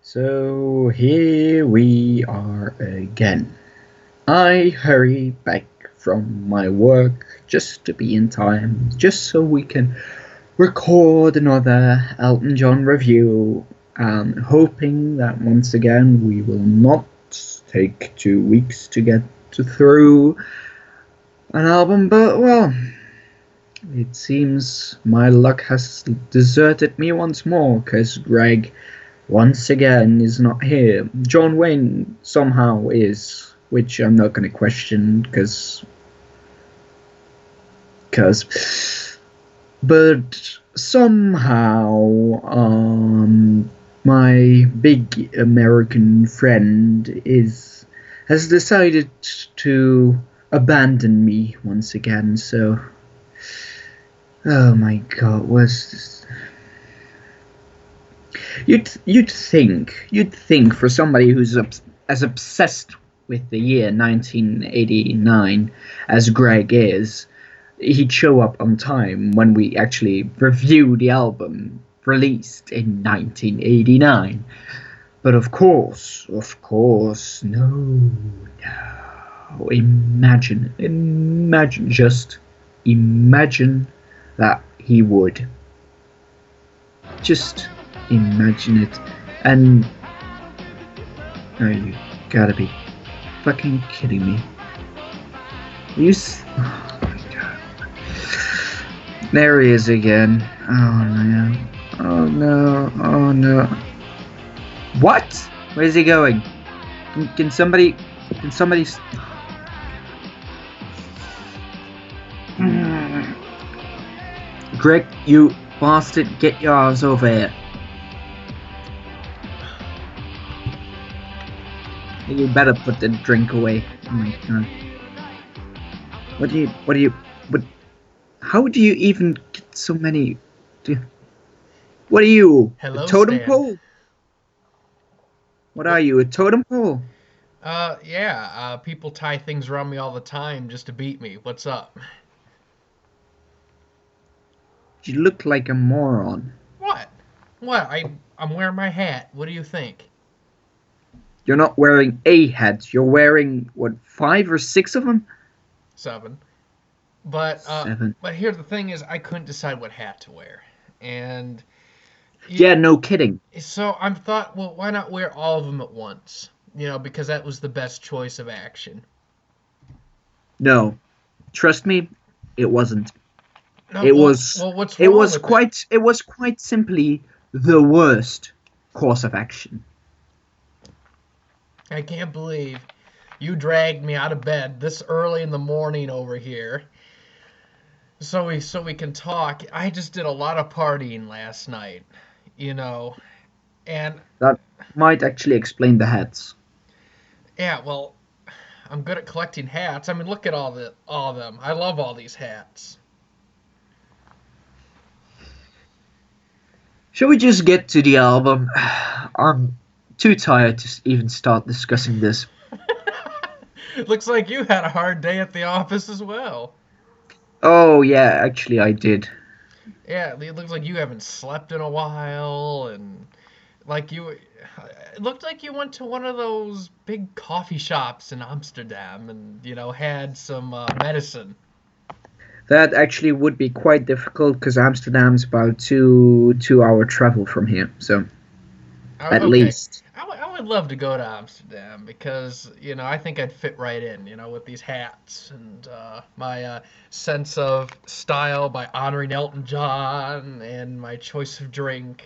So here we are again. I hurry back from my work just to be in time, just so we can record another Elton John review, hoping that once again we will not take 2 weeks to get through an album, but well, it seems my luck has deserted me once more, because Greg once again is not here. John Wayne somehow is, which I'm not going to question but somehow my big American friend has decided to abandon me once again. So, oh my God, what's this? You'd think for somebody who's as obsessed with the year 1989 as Greg is, he'd show up on time when we actually review the album released in 1989. But of course, no. Just imagine that he would. Just imagine it. And oh, you gotta be fucking kidding me. Oh my God. There he is again. Oh no. Oh no. Oh no. What? Where's he going? Can somebody Greg, you bastard, get your ass over here. You better put the drink away. Oh my God. How do you even get so many? What are you? Hello, a totem Stan. pole? What are you? A totem pole? Yeah, people tie things around me all the time just to beat me. What's up? You look like a moron. What? What? I'm wearing my hat. What do you think? You're not wearing a hat. You're wearing, what, 5 or 6 of them? 7. But 7. but here the thing is, I couldn't decide what hat to wear, and Yeah, no kidding. so I thought, well, why not wear all of them at once? Because that was the best choice of action. No. Trust me, it wasn't. No, It well, was well, what's wrong with it? it was quite simply the worst course of action. I can't believe you dragged me out of bed this early in the morning over here so we can talk. I just did a lot of partying last night, you know, and That might actually explain the hats. yeah, well, I'm good at collecting hats. I mean, look at all of them. I love all these hats. Shall we just get to the album? I'm too tired to even start discussing this. Looks like you had a hard day at the office as well. Oh, yeah, actually, I did. Yeah, it looks like you haven't slept in a while, and like you, it looked like you went to one of those big coffee shops in Amsterdam, and had some medicine. That actually would be quite difficult because Amsterdam's about two-hour travel from here, so at Okay, least. I would love to go to Amsterdam because I think I'd fit right in, with these hats and my sense of style by honoring Elton John and my choice of drink,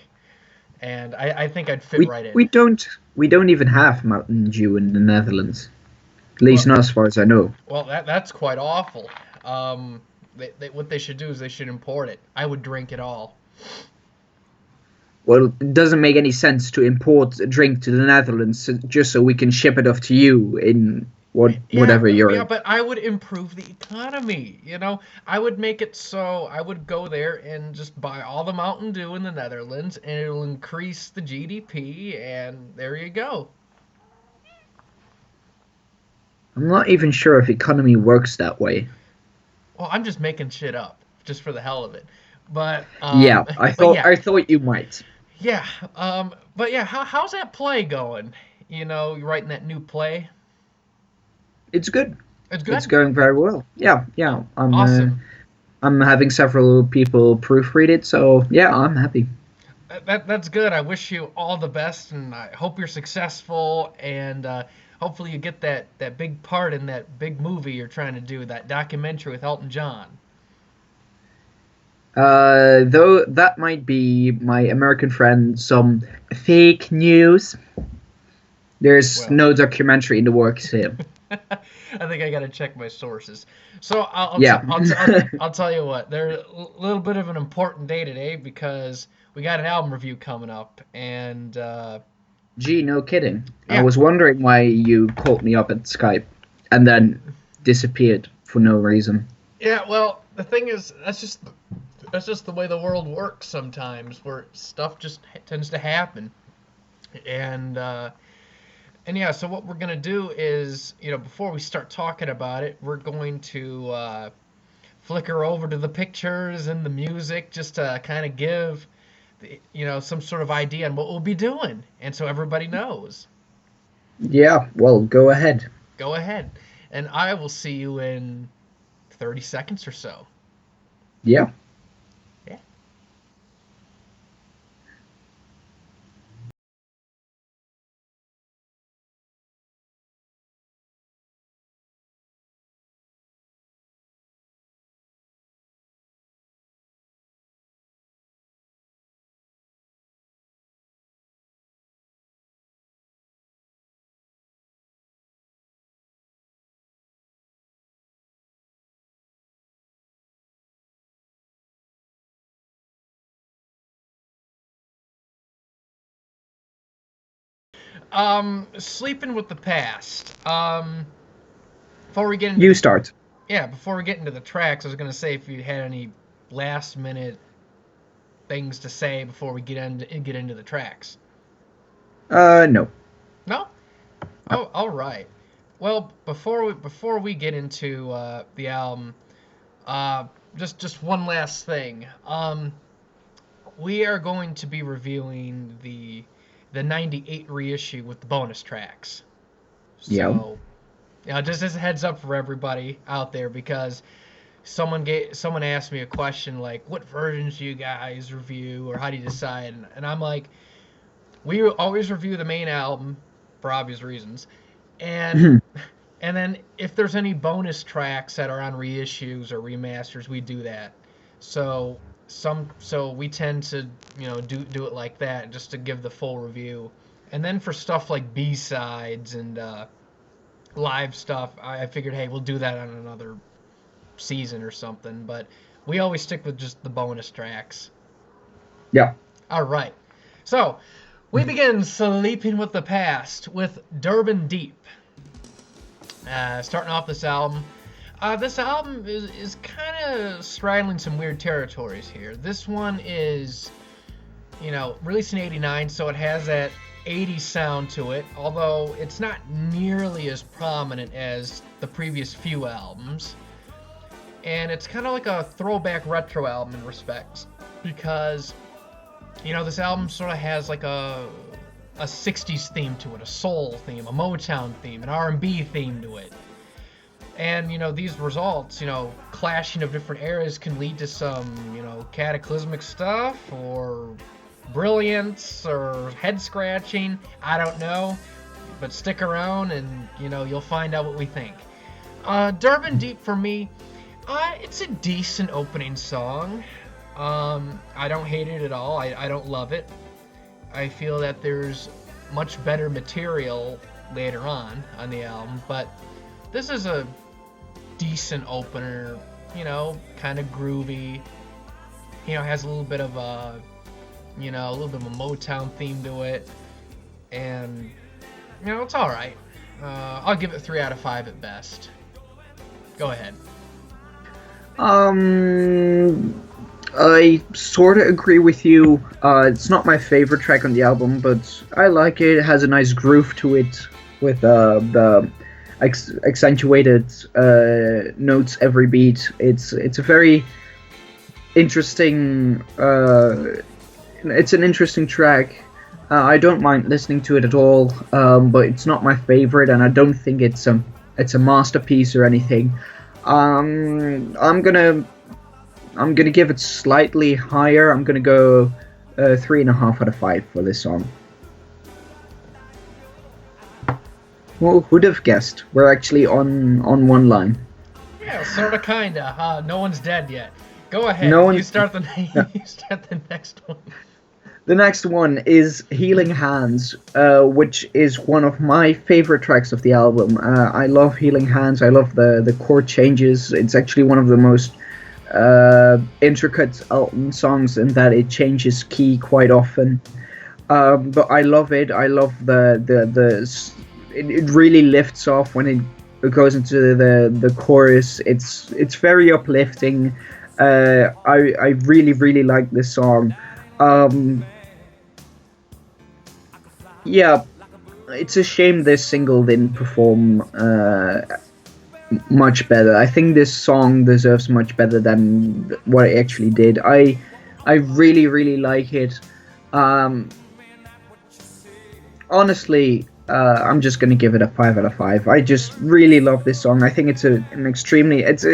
and I think I'd fit We right in. we don't we don't even have Mountain Dew in the Netherlands. At least Well, not as far as I know. that's quite awful. What they should do is they should import it. I would drink it all. Well, it doesn't make any sense to import a drink to the Netherlands just so we can ship it off to you in whatever Yeah, you're. but I would improve the economy. I would make it so I would go there and just buy all the Mountain Dew in the Netherlands, and it'll increase the GDP, and there you go. I'm not even sure if economy works that way. Well, I'm just making shit up just for the hell of it. But Yeah, I but thought yeah, I thought you might. yeah, but yeah, how's that play going? You writing that new play? It's good. It's It's good. going very well. Yeah, yeah. Awesome. I'm having several people proofread it, so yeah, I'm happy. That's good. I wish you all the best, and I hope you're successful, and hopefully you get that big part in that big movie you're trying to do, that documentary with Elton John. Though that might be my American friend some fake news. There's Well, no documentary in the works here. I think I gotta check my sources. So Yeah. I'll tell you what. There's a little bit of an important day today because we got an album review coming up, and Gee, no kidding. I yeah, was wondering why you called me up at Skype and then disappeared for no reason. yeah. Well, the thing is, that's just the way the world works sometimes, where stuff just tends to happen. And yeah, so what we're gonna do is, before we start talking about it, we're going to flicker over to the pictures and the music just to kind of give, some sort of idea on what we'll be doing, and so everybody knows. Yeah, well, go ahead. Go ahead, and I will see you in 30 seconds or so. Yeah. Yeah. Sleeping with the past. Before we get into You the start. Yeah, before we get into the tracks, I was gonna say if you had any last minute things to say before we get into the tracks. No. No? Oh, all right. Well, before we get into the album, uh, just one last thing. We are going to be reviewing the '98 reissue with the bonus tracks. Yeah. So, just as a heads up for everybody out there, because someone asked me a question like, "What versions do you guys review, or how do you decide?" And I'm like, we always review the main album for obvious reasons, and and then if there's any bonus tracks that are on reissues or remasters, we do that. So so we tend to do it like that just to give the full review. And then for stuff like B sides and live stuff, I figured, hey, we'll do that on another season or something. But we always stick with just the bonus tracks. Yeah. All right. So we begin Sleeping with the Past with Durban Deep. Starting off this album. This album is kind of straddling some weird territories here. This one is, released in '89, so it has that '80s sound to it, although it's not nearly as prominent as the previous few albums. And it's kind of like a throwback retro album in respects, because, this album sort of has like a '60s theme to it, a soul theme, a Motown theme, an R&B theme to it. And, these results, clashing of different eras can lead to some, cataclysmic stuff or brilliance or head scratching. I don't know. But stick around and, you'll find out what we think. Durban Deep for me, it's a decent opening song. I don't hate it at all. I don't love it. I feel that there's much better material later on the album, but this is a decent opener, kind of groovy, has a little bit of You know, a little bit of a Motown theme to it, and you know, it's all right. I'll give it 3 out of 5 at best. Go ahead. I sort of agree with you. It's not my favorite track on the album, but I like it. It has a nice groove to it with the accentuated notes every beat. It's a very interesting. It's an interesting track. I don't mind listening to it at all, but it's not my favorite, and I don't think it's a masterpiece or anything. I'm gonna give it slightly higher. I'm gonna go 3.5 out of 5 for this song. Well, who'd have guessed? We're actually on one line. Yeah, sorta, kinda. No one's dead yet. Go ahead. No one. You start the you start the next one. The next one is Healing Hands, which is one of my favorite tracks of the album. I love Healing Hands. I love the chord changes. It's actually one of the most intricate Elton songs in that it changes key quite often. But I love it. I love it really lifts off when it goes into the chorus. It's very uplifting. I really like this song. Yeah, it's a shame this single didn't perform much better. I think this song deserves much better than what it actually did. I really like it. Honestly, I'm just gonna give it a 5 out of 5. I just really love this song. I think it's an extremely it's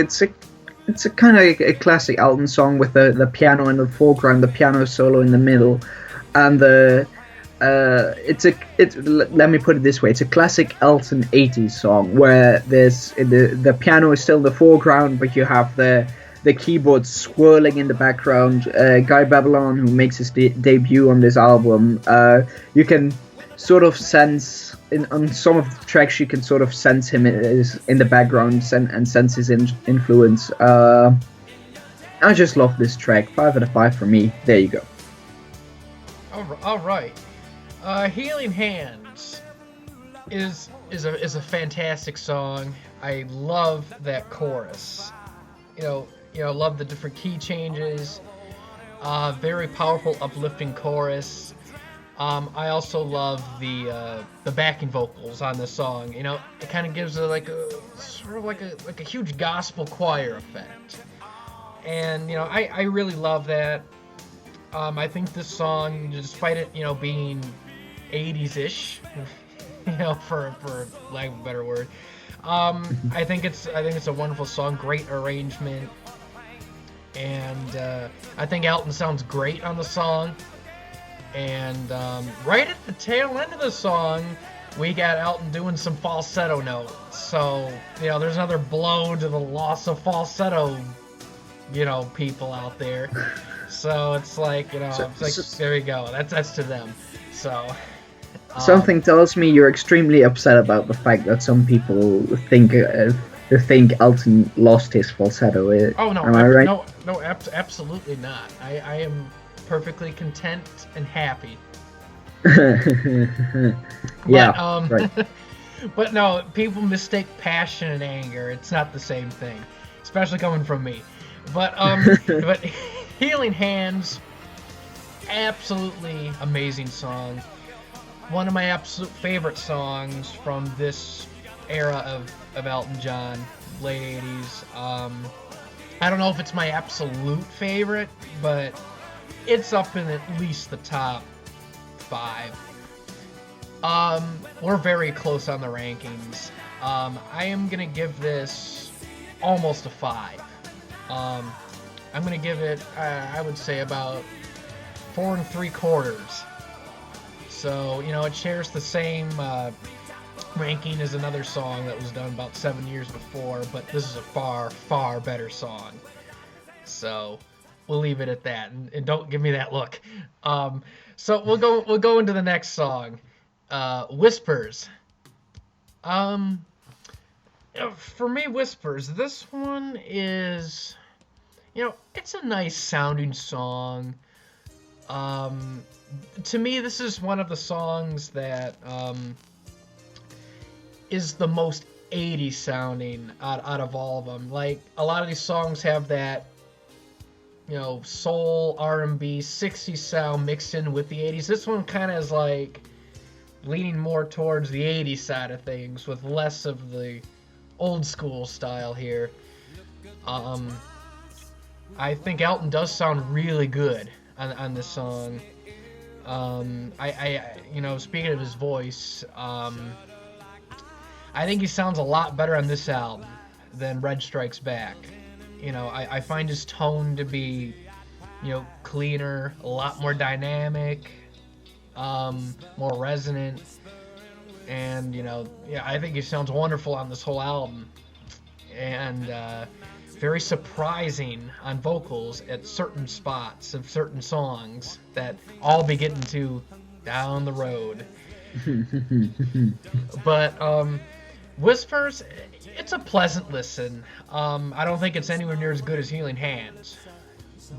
a kind of a classic Elton song with the piano in the foreground, the piano solo in the middle, and let me put it this way: it's a classic Elton 80s song where there's the piano is still in the foreground, but you have the keyboards swirling in the background. Guy Babylon, who makes his debut on this album, you can sort of sense on some of the tracks you can sort of sense him in the background and sense his influence. I just love this track. 5 out of 5 for me. There you go. All right. Healing Hands is a fantastic song. I love that chorus. You know, love the different key changes. Very powerful, uplifting chorus. I also love the backing vocals on the song. You know, it kind of gives it like a huge gospel choir effect. And you know, I really love that. I think this song, despite it, you know, being 80s-ish, you know, for lack of a better word, I think it's a wonderful song, great arrangement, and I think Elton sounds great on the song. And right at the tail end of the song, we got Elton doing some falsetto notes. So you know, there's another blow to the loss of falsetto, you know, people out there. So it's like, you know, there you go. That's to them. So something tells me you're extremely upset about the fact that some people think Elton lost his falsetto. Oh no, am I right? No, absolutely not. I am perfectly content and happy. Yeah, right. But no, people mistake passion and anger. It's not the same thing, especially coming from me. But but Healing Hands, absolutely amazing song. One of my absolute favorite songs from this era of Elton John, late 80s. I don't know if it's my absolute favorite, but it's up in at least the top 5. We're very close on the rankings. I am gonna give this almost a 5. I'm gonna give it, I would say, about 4 3/4. So you know, it shares the same ranking as another song that was done about 7 years before, but this is a far better song. So we'll leave it at that, and don't give me that look. So we'll go into the next song, Whispers. You know, for me, Whispers. This one is, you know, it's a nice sounding song. To me, this is one of the songs that is the most 80s sounding out of all of them. Like, a lot of these songs have that, soul, R&B, 60s sound mixed in with the 80s. This one kind of is like leaning more towards the 80s side of things with less of the old school style here. I think Elton does sound really good on this song. Speaking of his voice, I think he sounds a lot better on this album than Red Strikes Back. I find his tone to be, cleaner, a lot more dynamic, more resonant, and, I think he sounds wonderful on this whole album. And very surprising on vocals at certain spots of certain songs that I'll be getting to down the road. But Whispers, it's a pleasant listen. I don't think it's anywhere near as good as Healing Hands,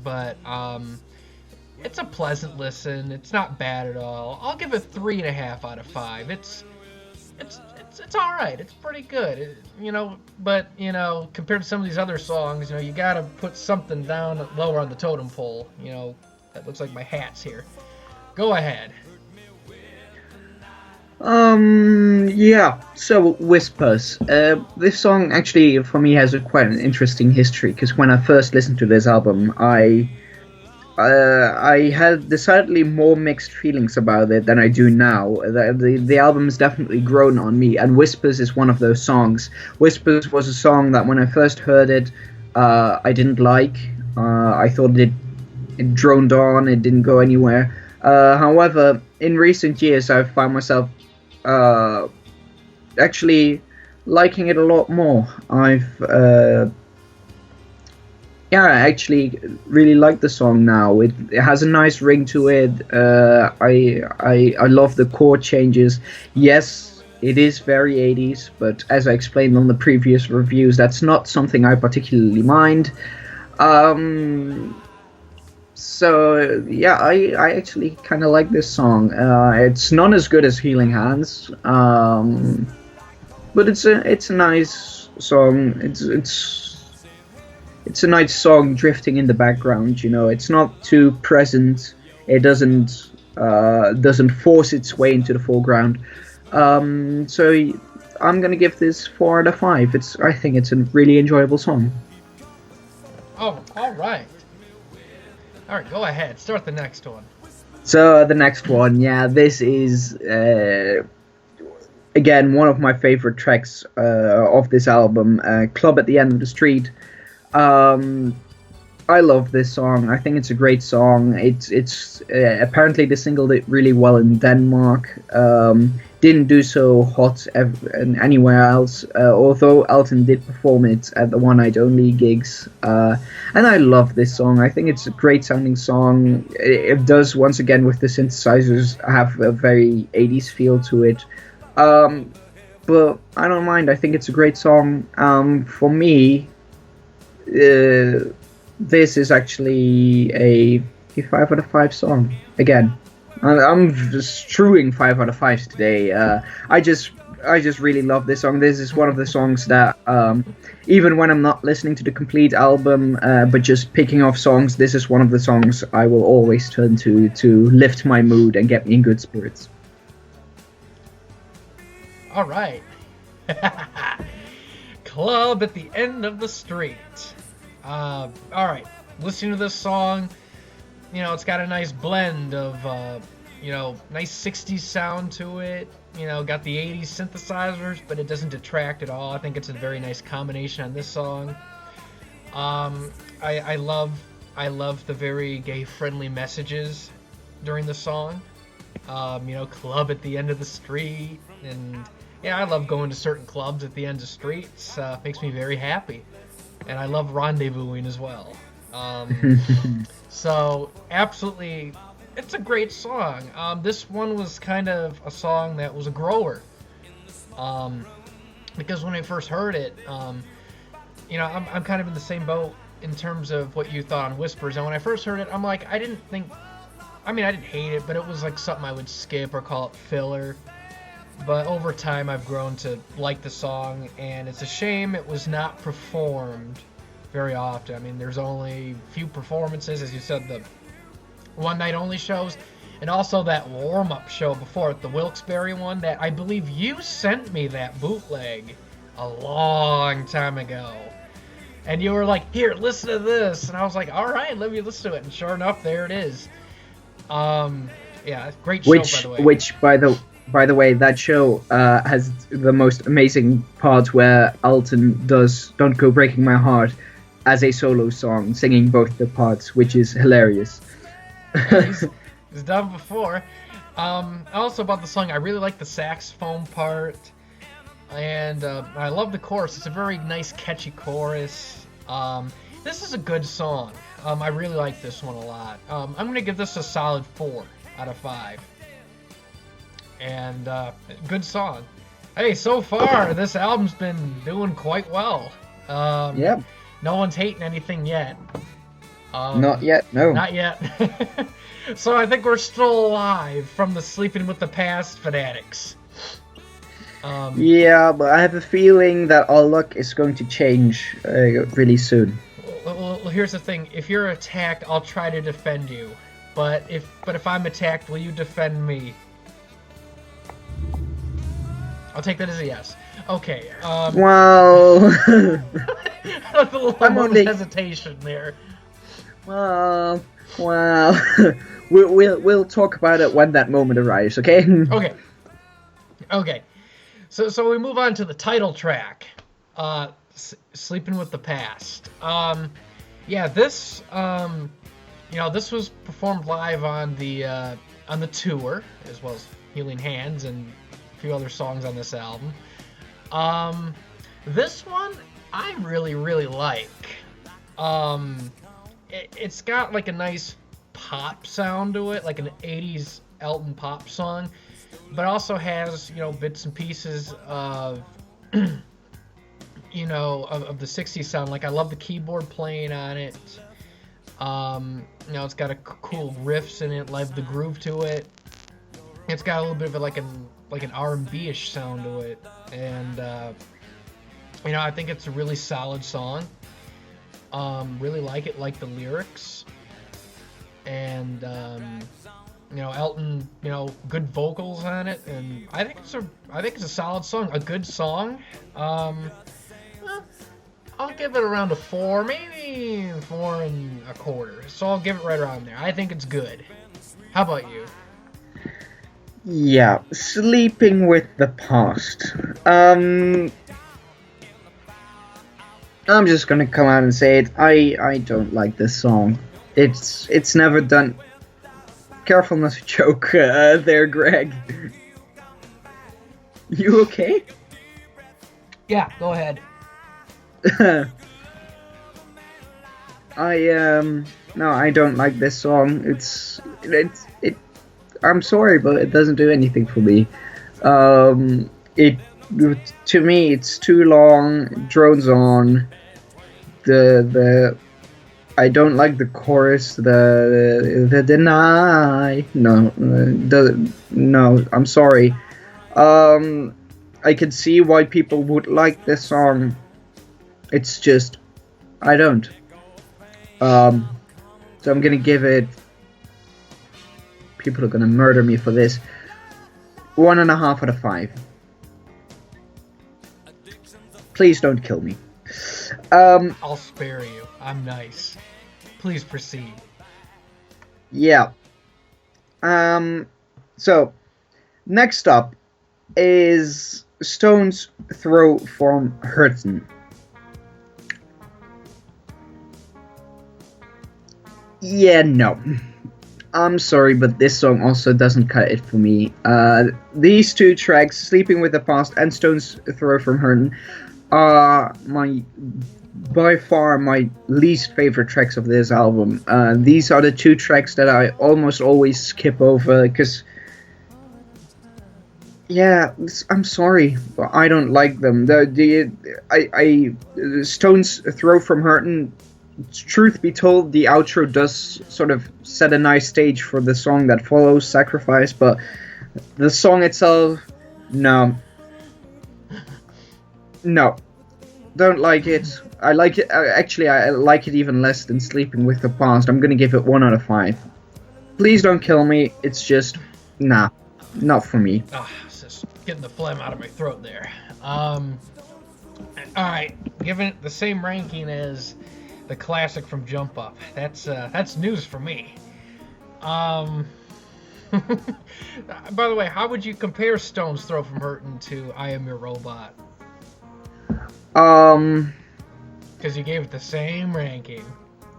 but it's a pleasant listen. It's not bad at all. I'll give it 3.5 out of 5. It's all right. It's pretty good, But compared to some of these other songs, you gotta put something down lower on the totem pole. That looks like my hats here. Go ahead. Yeah, so Whispers. This song actually, for me, has quite an interesting history, because when I first listened to this album, I had decidedly more mixed feelings about it than I do now. The album has definitely grown on me, and Whispers is one of those songs. Whispers was a song that when I first heard it, I didn't like. I thought it droned on, it didn't go anywhere. However, in recent years, I've found myself actually liking it a lot more. I actually really like the song now. It has a nice ring to it. I love the chord changes. Yes, it is very 80s, but as I explained on the previous reviews, that's not something I particularly mind. So yeah, I actually kind of like this song. It's not as good as Healing Hands, but it's a nice song. It's a nice song drifting in the background. It's not too present. It doesn't force its way into the foreground. So I'm gonna give this 4 out of 5. I think it's a really enjoyable song. Oh, all right. All right, go ahead. Start the next one. So the next one, yeah, this is again one of my favorite tracks of this album, "Club at the End of the Street." I love this song. I think it's a great song. It's apparently the single did really well in Denmark. Didn't do so hot anywhere else, although Elton did perform it at the One Night Only gigs. And I love this song. I think it's a great sounding song. It does, once again, with the synthesizers, have a very 80s feel to it. But I don't mind. I think it's a great song. For me, this is actually a 5 out of 5 song. Again, I'm strewing 5 out of 5s today. I just really love this song. This is one of the songs that, even when I'm not listening to the complete album, but just picking off songs, this is one of the songs I will always turn to lift my mood and get me in good spirits. All right. Club at the End of the Street. All right. Listening to this song, it's got a nice blend of, nice 60s sound to it. Got the 80s synthesizers, but it doesn't detract at all. I think it's a very nice combination on this song. I love the very gay-friendly messages during the song. Club at the end of the street, and I love going to certain clubs at the end of streets. Makes me very happy, and I love rendezvousing as well. So absolutely, it's a great song. This one was kind of a song that was a grower, because when I first heard it, I'm kind of in the same boat in terms of what you thought on Whispers. And when I first heard it, I'm like, I I mean, I didn't hate it, but it was like something I would skip or call it filler. But over time, I've grown to like the song, and it's a shame it was not performed very often. I mean, there's only a few performances, as you said, the one night only shows, and also that warm up show before it, the Wilkes-Barre one, that I believe you sent me that bootleg a long time ago. And you were like, here, listen to this. And I was like, all right, let me listen to it. And sure enough, there it is. Yeah, great show, by the way. Which, by the way, that show has the most amazing part where Elton does "Don't Go Breaking My Heart" as a solo song, singing both the parts, which is hilarious. It's done before. Also about the song, I really like the saxophone part, and I love the chorus. It's a very nice, catchy chorus. This is a good song. I really like this one a lot. I'm gonna give this a solid 4 out of 5. And good song. Hey, so far this album's been doing quite well. Yeah. No one's hating anything yet. Not yet, no. Not yet. So I think we're still alive from the Sleeping with the Past fanatics. Yeah, but I have a feeling that our luck is going to change really soon. Well, here's the thing. If you're attacked, I'll try to defend you. But if I'm attacked, will you defend me? I'll take that as a yes. Okay. Well, A little hesitation there. Well, we'll talk about it when that moment arrives. Okay. Okay. So we move on to the title track, "Sleeping with the Past." Yeah, this this was performed live on the tour, as well as "Healing Hands" and a few other songs on this album. This one I really, really like. It's got like a nice pop sound to it, like an 80s Elton pop song, but also has, bits and pieces of, of the 60s sound. Like, I love the keyboard playing on it. It's got a cool riffs in it, like the groove to it. It's got a little bit of like an R&B-ish sound to it, and I think it's a really solid song. Really like it, like the lyrics, and Elton, good vocals on it, and I think it's a solid song, a good song. I'll give it around a 4, maybe 4 1/4. So I'll give it right around there. I think it's good. How about you? Yeah, Sleeping with the Past. I'm just gonna come out and say it. I don't like this song. It's never done. Careful not to choke there, Greg. You okay? Yeah, go ahead. No, I don't like this song. I'm sorry, but it doesn't do anything for me. To me, it's too long. Drones on. I don't like the chorus. The deny. No, no. I'm sorry. I can see why people would like this song. It's just, I don't. So I'm gonna give it. People are gonna murder me for this. 1.5 out of 5. Please don't kill me. I'll spare you. I'm nice. Please proceed. Yeah. So, next up is Stone's Throw from Hurtin'. Yeah, no. I'm sorry, but this song also doesn't cut it for me. These two tracks, Sleeping with the Past and Stone's Throw from Hurtin', are by far my least favorite tracks of this album. These are the two tracks that I almost always skip over because, yeah, I'm sorry, but I don't like them. Stone's Throw from Hurtin', truth be told, the outro does sort of set a nice stage for the song that follows, Sacrifice, but the song itself, no. No. Don't like it. I like it. Actually, I like it even less than Sleeping with the Past. I'm gonna give it 1 out of 5. Please don't kill me. It's just, nah, not for me. It's just getting the phlegm out of my throat there. All right, giving it the same ranking as the classic from Jump Up. That's news for me. By the way, how would you compare Stone's Throw from Hurtin' to I Am Your Robot? Because you gave it the same ranking.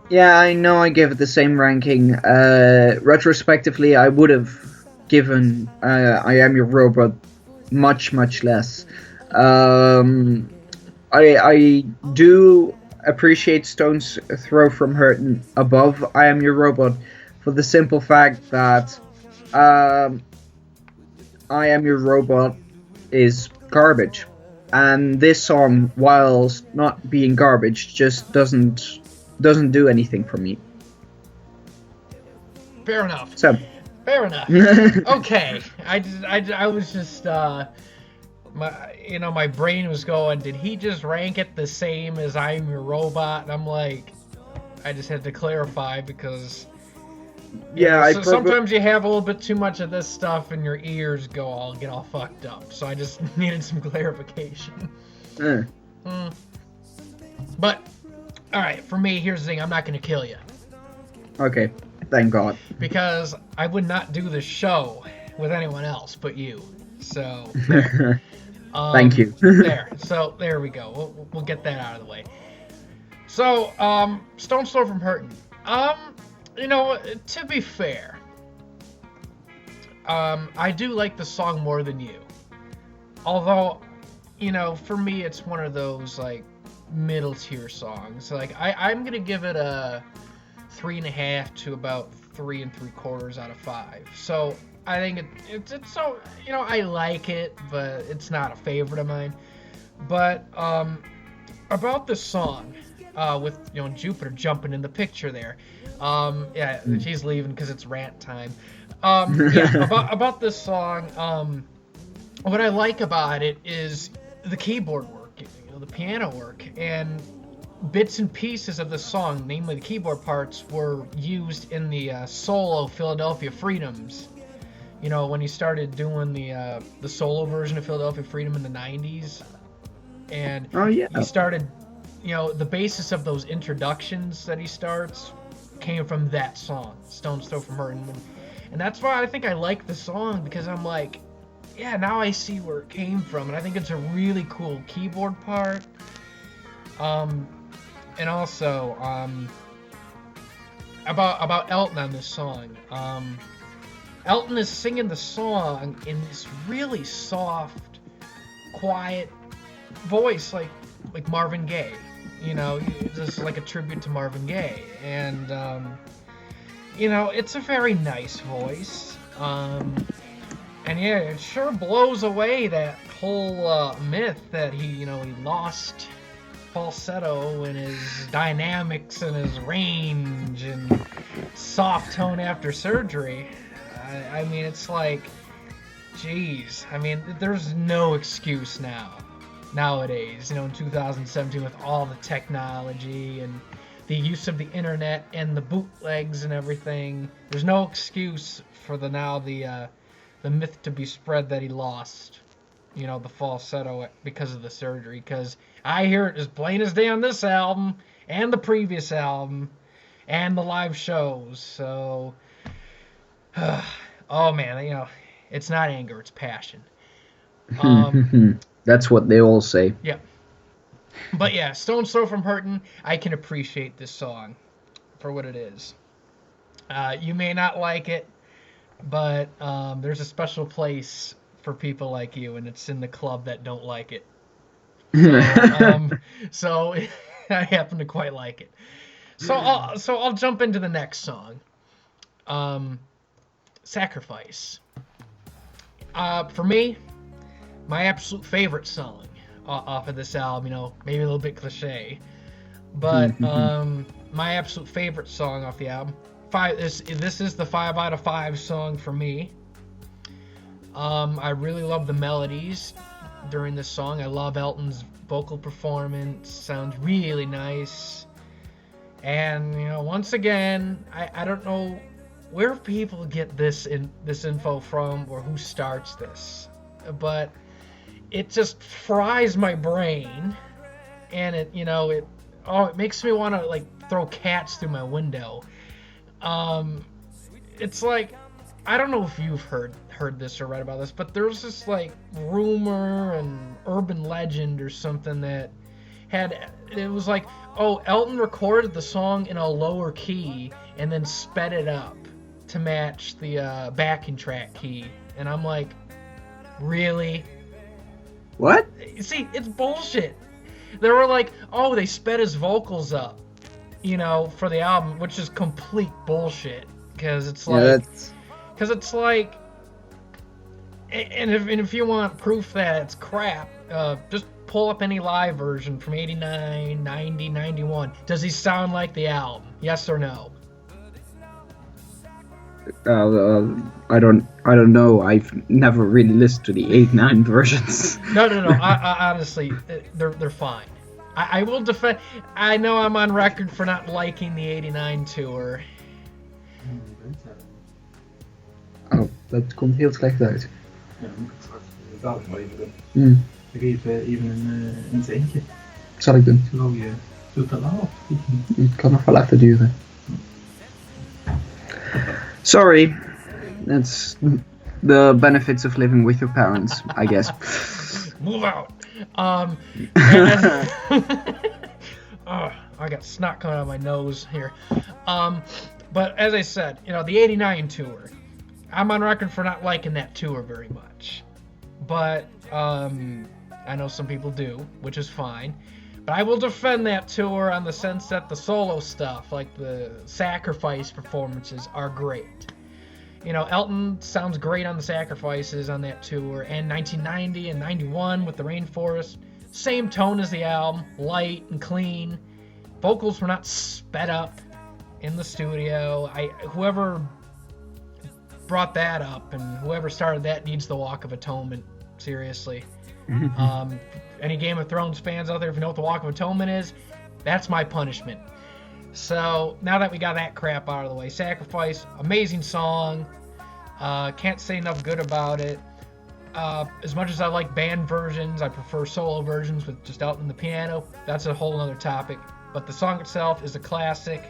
Yeah, I know I gave it the same ranking. Retrospectively, I would have given I Am Your Robot much, much less. I do appreciate Stone's Throw from Hurtin' above I Am Your Robot for the simple fact that I Am Your Robot is garbage. And this song, whilst not being garbage, just doesn't do anything for me. Fair enough. So, fair enough. Okay, I was just my brain was going, did he just rank it the same as I Am Your Robot? And I'm like, I just had to clarify because yeah, sometimes you have a little bit too much of this stuff and your ears get all fucked up. So I just needed some clarification. But all right, for me, here's the thing: I'm not going to kill you. Okay, thank God. Because I would not do this show with anyone else but you. So thank you. So there we go. We'll get that out of the way. So Stone's Throw from Hurtin'. To be fair, I do like the song more than you. Although, for me, it's one of those, like, middle tier songs. Like, I'm going to give it a 3.5 to about 3 3/4 out of 5. So, I think it's so, I like it, but it's not a favorite of mine. But, about this song, with Jupiter jumping in the picture there. She's leaving because it's rant time. About this song, what I like about it is the keyboard work, the piano work, and bits and pieces of the song, namely the keyboard parts, were used in the solo Philadelphia Freedoms. When he started doing the solo version of Philadelphia Freedom in the 90s, and he started. The basis of those introductions that he starts came from that song, Stone's Throw from Hurtin'. And that's why I think I like the song, because I'm like, yeah, now I see where it came from. And I think it's a really cool keyboard part. And also, about Elton on this song. Elton is singing the song in this really soft, quiet voice, like Marvin Gaye. Just like a tribute to Marvin Gaye. And, it's a very nice voice. And yeah, it sure blows away that whole myth that he lost falsetto and his dynamics and his range and soft tone after surgery. I mean, it's like, geez. I mean, there's no excuse nowadays, in 2017, with all the technology and the use of the internet and the bootlegs and everything. There's no excuse for the myth to be spread that he lost, the falsetto because of the surgery. Because I hear it as plain as day on this album and the previous album and the live shows. So, oh man, it's not anger, it's passion. That's what they all say. Yeah. But yeah, Stone's Throw from Hurtin', I can appreciate this song for what it is. You may not like it, but there's a special place for people like you, and it's in the club that don't like it. So I happen to quite like it. So I'll jump into the next song. Sacrifice. For me, my absolute favorite song off of this album, maybe a little bit cliche, but my absolute favorite song off the album. This is the 5 out of 5 song for me. I really love the melodies during this song. I love Elton's vocal performance. Sounds really nice. And once again, I don't know where people get this info from or who starts this, but it just fries my brain, and it makes me want to like throw cats through my window. It's like, I don't know if you've heard this or read about this, but there's this like rumor and urban legend or something that it was like, oh, Elton recorded the song in a lower key and then sped it up to match the backing track key. And I'm like, really? What? See, it's bullshit. They were like, oh, they sped his vocals up, for the album, which is complete bullshit. Because it's like, and if you want proof that it's crap, just pull up any live version from 89, 90, 91. Does he sound like the album? Yes or no? I don't know. I've never really listened to the 89 versions. No. I honestly, they're fine. I will defend. I know I'm on record for not liking the 89 tour. Oh, dat komt heel slecht uit. Ja, dan moet ik straks dadelijk maar even doen. Mm. Ik geef even een centje. Dat zal ik doen. Zo je doet dat al. Het kan nog wel even duren. Sorry. That's the benefits of living with your parents, I guess. Move out. I got snot coming out of my nose here. But as I said, the 89 tour, I'm on record for not liking that tour very much. But I know some people do, which is fine. But I will defend that tour on the sense that the solo stuff, like the Sacrifice performances, are great. Elton sounds great on the Sacrifices on that tour, and 1990 and 91 with the Rainforest, same tone as the album, light and clean. Vocals were not sped up in the studio. Whoever brought that up and whoever started that needs the Walk of Atonement, seriously. Any Game of Thrones fans out there, if you know what the Walk of Atonement is, that's my punishment. So now that we got that crap out of the way, Sacrifice, amazing song. Can't say enough good about it. As much as I like band versions, I prefer solo versions with just Elton and the piano. That's a whole other topic. But the song itself is a classic.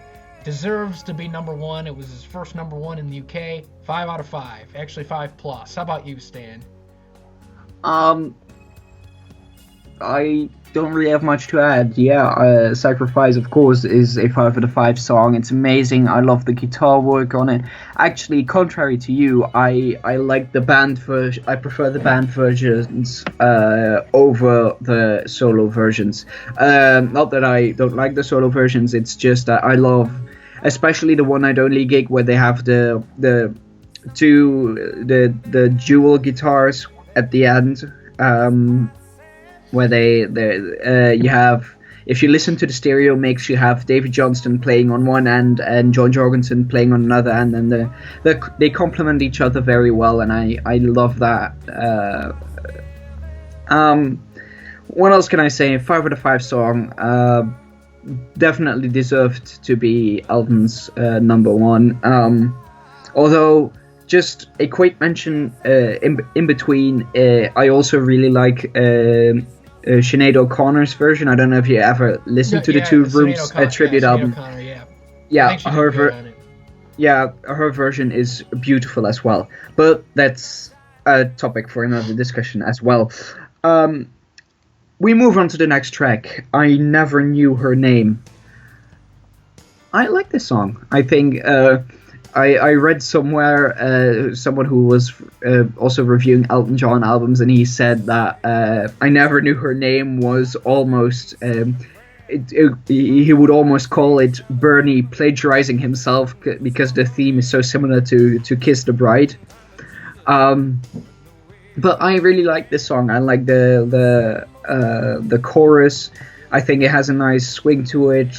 Deserves to be number one. It was his first number one in the UK. 5 out of 5. Actually 5+. How about you, Stan? I don't really have much to add. Yeah, Sacrifice, of course, is a 5 out of 5 song. It's amazing. I love the guitar work on it. Actually, contrary to you, I like the band version. I prefer the band versions over the solo versions. Not that I don't like the solo versions. It's just that I love, especially the One Night Only gig where they have the dual guitars at the end. Where you have, if you listen to the stereo mix, you have David Johnston playing on one end and John Jorgensen playing on another end, and they complement each other very well, and I love that. What else can I say? 5 out of 5 song. Definitely deserved to be Elton's number one. Although, just a quick mention in between, I also really like Sinead O'Connor's version. I don't know if you ever listened to the Two Rooms tribute album. Her version is beautiful as well. But that's a topic for another discussion as well. We move on to the next track. I Never Knew Her Name. I like this song. I think I read somewhere someone who was also reviewing Elton John albums, and he said that I Never Knew Her Name was almost he would almost call it Bernie plagiarizing himself because the theme is so similar to Kiss the Bride. But I really like this song. I like the chorus. I think it has a nice swing to it.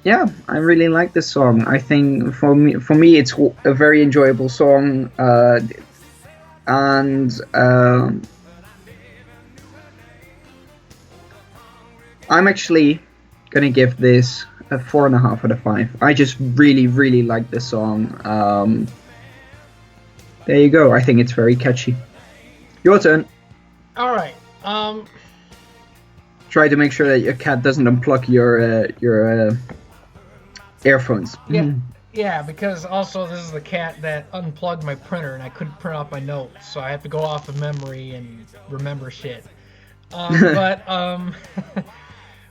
Yeah, I really like this song. I think for me, it's a very enjoyable song, and I'm actually gonna give this a 4.5 out of 5. I just really, really like this song. There you go. I think it's very catchy. Your turn. All right. Try to make sure that your cat doesn't unplug your earphones. Yeah. Yeah, because also this is the cat that unplugged my printer and I couldn't print off my notes, so I have to go off of memory and remember shit. But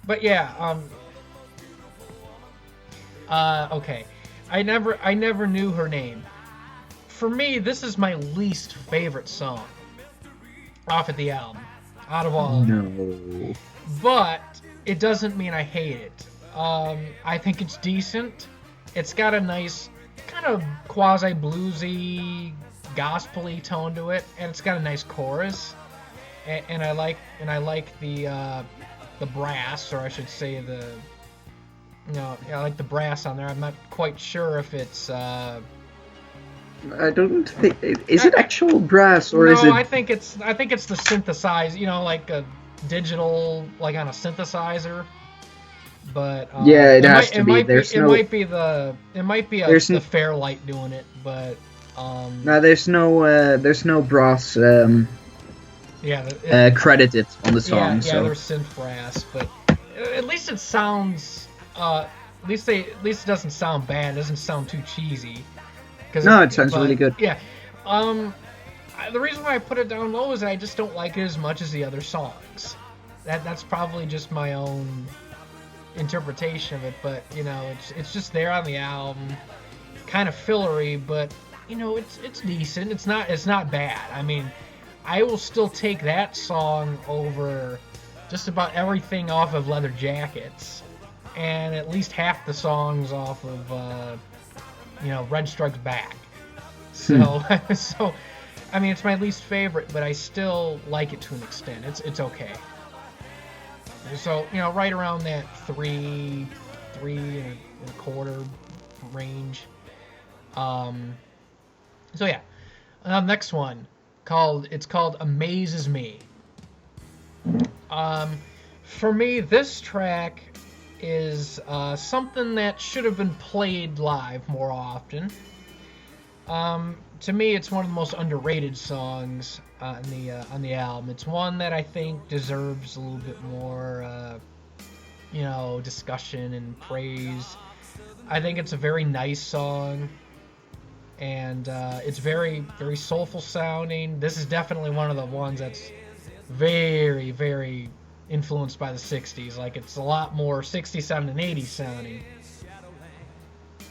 but yeah. Okay. I never knew her name. For me, this is my least favorite song off of the album, out of all of them. No. But it doesn't mean I hate it. I think it's decent. It's got a nice kind of quasi bluesy, gospel-y tone to it, and it's got a nice chorus. And I like the brass, or I should say I like the brass on there. I'm not quite sure if it's. I don't think. Is it actual brass or is it? No, I think it's the synthesizer. Like a digital, like on a synthesizer. But yeah, it has to be. It might be the Fairlight doing it, but no, there's no brass credited on the song. Yeah, there's synth brass, but at least it sounds. At least it doesn't sound bad. It doesn't sound too cheesy. No, it sounds really good. Yeah. The reason why I put it down low is I just don't like it as much as the other songs. That's probably just my own interpretation of it, but it's just there on the album, kind of fillery, but it's decent. It's not bad. I mean, I will still take that song over just about everything off of Leather Jackets, and at least half the songs off of Red Strikes Back. So so I mean, it's my least favorite, but I still like it to an extent. It's okay. So, right around that 3.25 range. So yeah. Next one it's called Amazes Me. For me, this track is something that should have been played live more often. To me, it's one of the most underrated songs on the album. It's one that I think deserves a little bit more, discussion and praise. I think it's a very nice song, and it's very, very soulful sounding. This is definitely one of the ones that's very, very influenced by the 60s. Like, it's a lot more 67 and 80s sounding.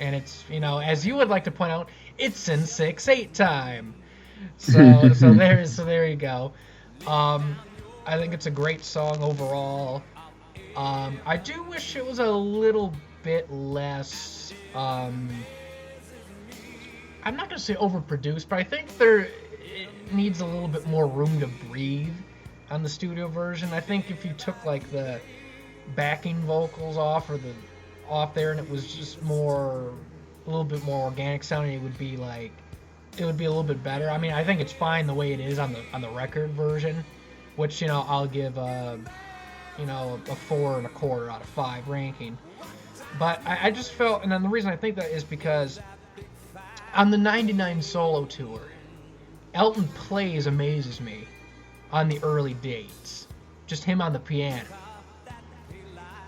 And it's, as you would like to point out, it's in 6/8 time. So there you go. I think it's a great song overall. I do wish it was a little bit less. I'm not gonna say overproduced, but I think it needs a little bit more room to breathe on the studio version. I think if you took like the backing vocals off there and it was just a little bit more organic sounding, it would be a little bit better. I mean, I think it's fine the way it is on the record version, which I'll give a 4.25 out of 5 ranking. But I just felt, and then the reason I think that is because on the 99 solo tour, Elton plays Amazes Me on the early dates, just him on the piano,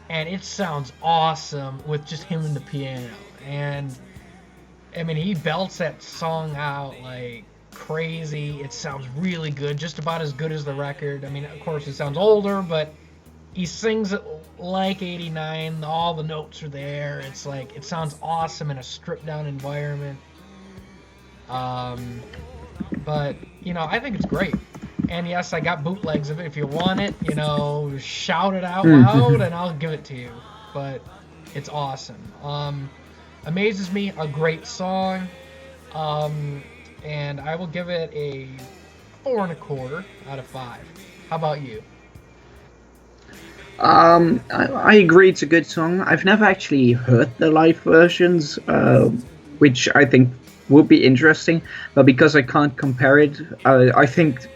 and it sounds awesome with just him and the piano. And I mean, he belts that song out like crazy. It sounds really good, just about as good as the record. I mean, of course, it sounds older, but he sings it like 89. All the notes are there. It's like, it sounds awesome in a stripped down environment. But I think it's great. And yes, I got bootlegs of it. If you want it, shout it out loud and I'll give it to you. But it's awesome. Amazes Me, a great song. And I will give it a 4.25 out of 5. How about you? I agree it's a good song. I've never actually heard the live versions, which I think would be interesting. But because I can't compare it, I think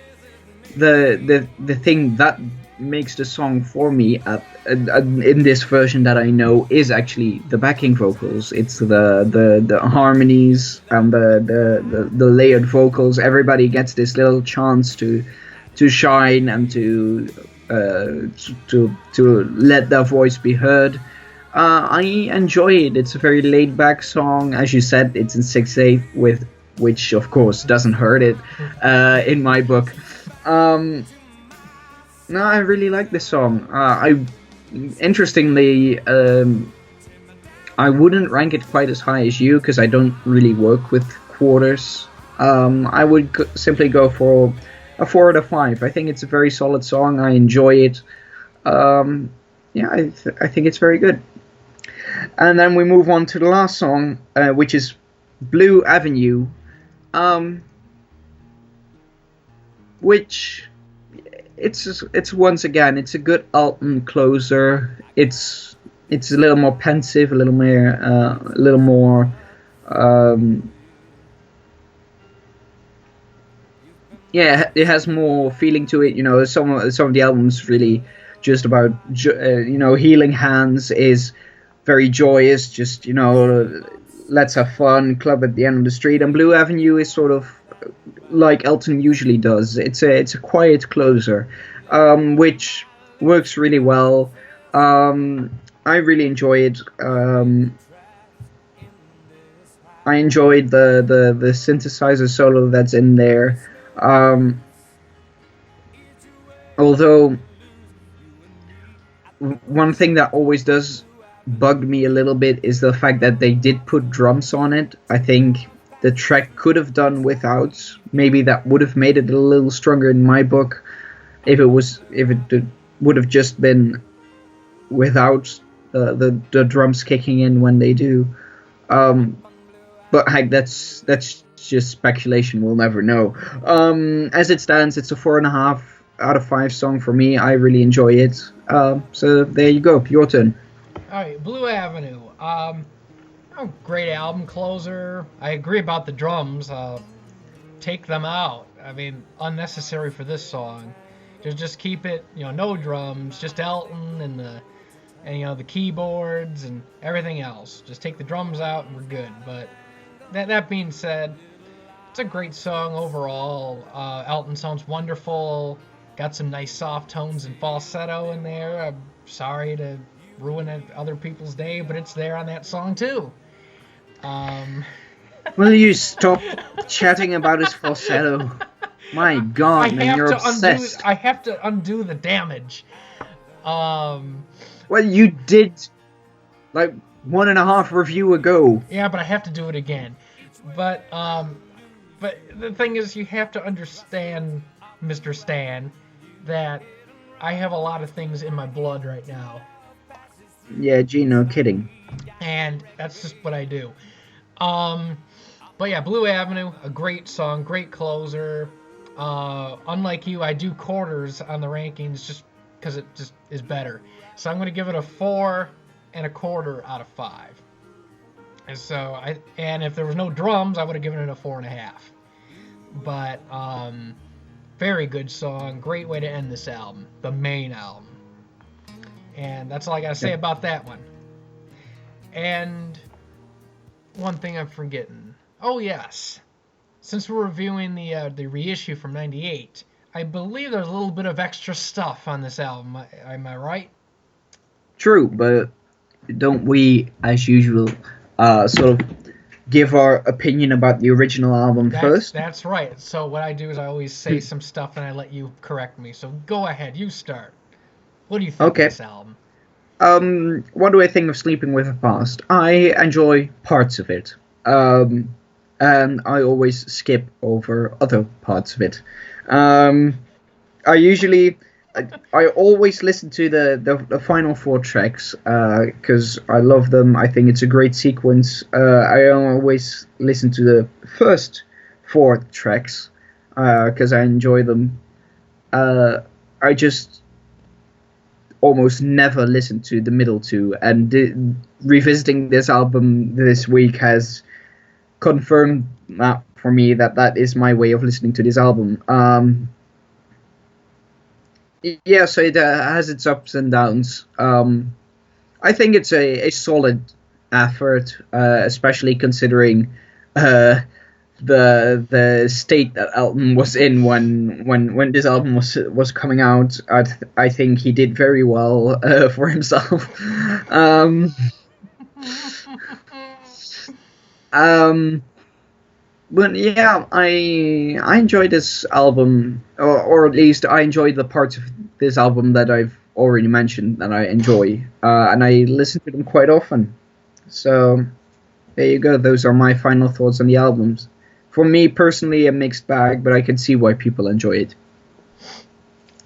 the thing that makes the song for me in this version that I know is actually the backing vocals. It's the harmonies and the layered vocals. Everybody gets this little chance to shine and to let their voice be heard. I enjoy it. It's a very laid back song. As you said, it's in 6/8 with which of course doesn't hurt it in my book. No, I really like this song. Interestingly, I wouldn't rank it quite as high as you because I don't really work with quarters. I would simply go for a 4 out of 5. I think it's a very solid song. I enjoy it. Yeah, I think it's very good. And then we move on to the last song, which is Blue Avenue, which it's once again it's a good Elton closer. It's a little more pensive, a little more. Yeah, it has more feeling to it. You know, some of the albums really just about healing hands is very joyous. Just let's have fun, club at the end of the street. And Blue Avenue is sort of like Elton usually does. It's a quiet closer, which works really well. I really enjoy it. I enjoyed the synthesizer solo that's in there. Although one thing that always does bug me a little bit is the fact that they did put drums on it. I think the track could have done without. Maybe that would have made it a little stronger in my book if it would have just been without the drums kicking in when they do. But heck, that's just speculation. We'll never know. As it stands, it's a 4.5 out of 5 song for me. I really enjoy it. So there you go. Your turn. All right, Blue Avenue. Great album closer. I agree about the drums. Take them out. I mean, unnecessary for this song. Just keep it, no drums, just Elton and the keyboards and everything else. Just take the drums out and we're good. But that being said, it's a great song overall. Elton sounds wonderful. Got some nice soft tones and falsetto in there. I'm sorry to ruin other people's day, but it's there on that song too. Will you stop chatting about his falsetto? My God, man, you're obsessed. I have to undo the damage. Well, you did like 1.5 review ago. Yeah, but I have to do it again. But the thing is, you have to understand, Mr. Stan, that I have a lot of things in my blood right now. Yeah, gee, no kidding. And that's just what I do. But yeah, Blue Avenue, a great song, great closer. Unlike you, I do quarters on the rankings just because it just is better. So I'm going to give it a 4.25 out of 5. And so and if there was no drums, I would have given it a 4.5. But very good song, great way to end this album, the main album. And that's all I got to say about that one. And one thing I'm forgetting. Oh, yes. Since we're reviewing the reissue from 98, I believe there's a little bit of extra stuff on this album. Am I right? True, but don't we, as usual, sort of give our opinion about the original album first? That's right. So what I do is I always say some stuff and I let you correct me. So go ahead. You start. What do you think of this album? What do I think of Sleeping with the Past? I enjoy parts of it. And I always skip over other parts of it. I always listen to the final 4 tracks because I love them. I think it's a great sequence. I always listen to the first 4 tracks because I enjoy them. I just almost never listened to the middle two, and revisiting this album this week has confirmed that for me, that is my way of listening to this album. Yeah, so it has its ups and downs. I think it's a solid effort, especially considering the state that Elton was in when this album was coming out. I think he did very well for himself. But yeah, I enjoyed this album, or at least I enjoyed the parts of this album that I've already mentioned that I enjoy, and I listen to them quite often. So there you go. Those are my final thoughts on the albums. For me personally, a mixed bag, but I can see why people enjoy it.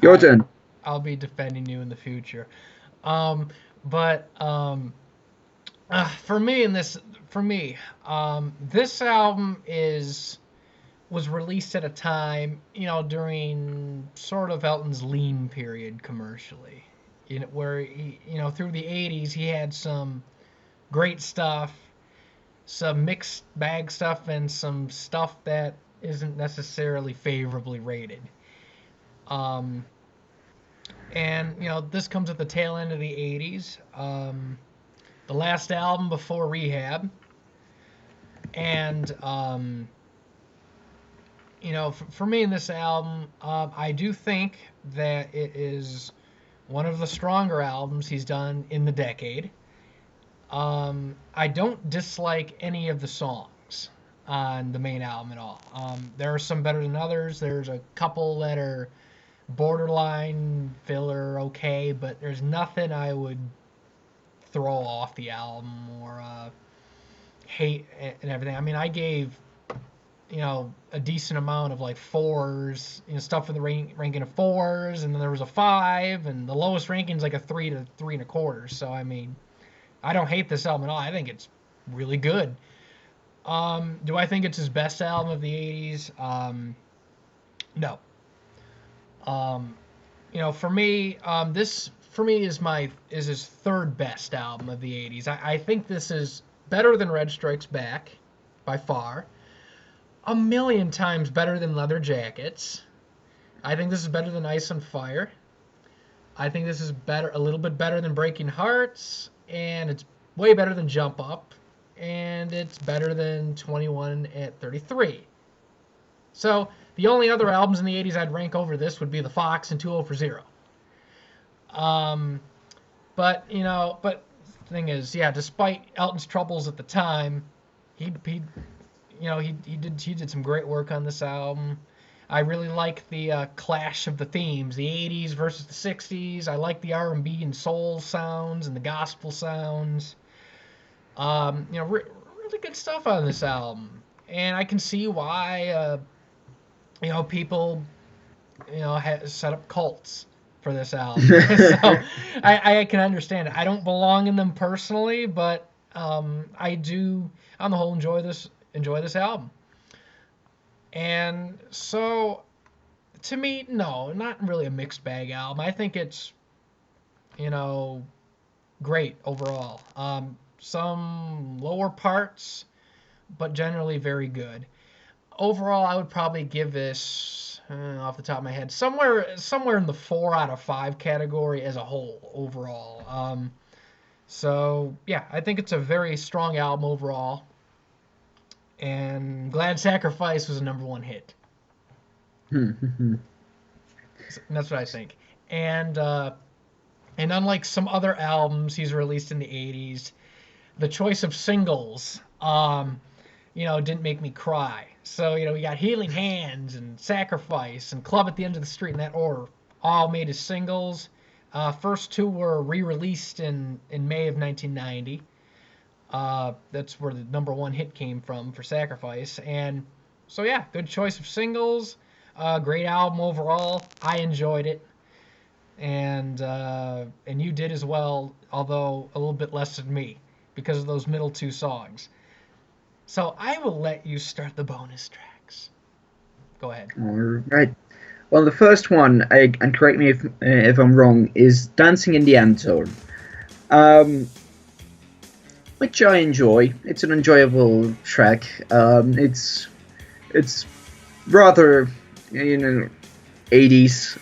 Your turn. I'll be defending you in the future. For me, this album was released at a time, during sort of Elton's lean period commercially, where he, through the '80s he had some great stuff, some mixed bag stuff, and some stuff that isn't necessarily favorably rated. And this comes at the tail end of the '80s. The last album before Rehab, and for me in this album, I do think that it is one of the stronger albums he's done in the decade. I don't dislike any of the songs on the main album at all. There are some better than others. There's a couple that are borderline filler, okay, but there's nothing I would throw off the album or hate and everything. I mean, I gave a decent amount of like 4s, stuff for the ranking of 4s, and then there was a 5, and the lowest ranking is like a 3 to 3 1/4. So I mean, I don't hate this album at all. I think it's really good. Do I think it's his best album of the '80s? No. For me, this for me is his third best album of the '80s. I think this is better than Red Strikes Back, by far. A million times better than Leather Jackets. I think this is better than Ice on Fire. I think this is a little bit better than Breaking Hearts, and it's way better than Jump Up, and it's better than 21 at 33. So the only other albums in the '80s I'd rank over this would be The Fox and 2-0 for 0. But the thing is, yeah, despite Elton's troubles at the time, he did some great work on this album. I really like the clash of the themes, the '80s versus the '60s. I like the R&B and soul sounds and the gospel sounds. Really good stuff on this album, and I can see why people set up cults for this album. So I can understand it. I don't belong in them personally, but I do on the whole enjoy this album. And so to me, no, not really a mixed bag album. I think it's great overall. Some lower parts, but generally very good. Overall, I would probably give this, off the top of my head, somewhere in the 4 out of 5 category as a whole overall. So yeah, I think it's a very strong album overall. And Glad Sacrifice was a #1 hit. And that's what I think. And unlike some other albums he's released in the '80s, the choice of singles, didn't make me cry. So, we got Healing Hands and Sacrifice and Club at the End of the Street in that order, all made as singles. First 2 were re-released in May of 1990. That's where the #1 hit came from for Sacrifice. And so, yeah, good choice of singles. Great album overall. I enjoyed it. And you did as well, although a little bit less than me because of those middle 2 songs. So I will let you start the bonus tracks. Go ahead. All right. Well, the first one, and correct me if I'm wrong, is Dancing in the End Zone, um, which I enjoy. It's an enjoyable track. It's rather, 80s,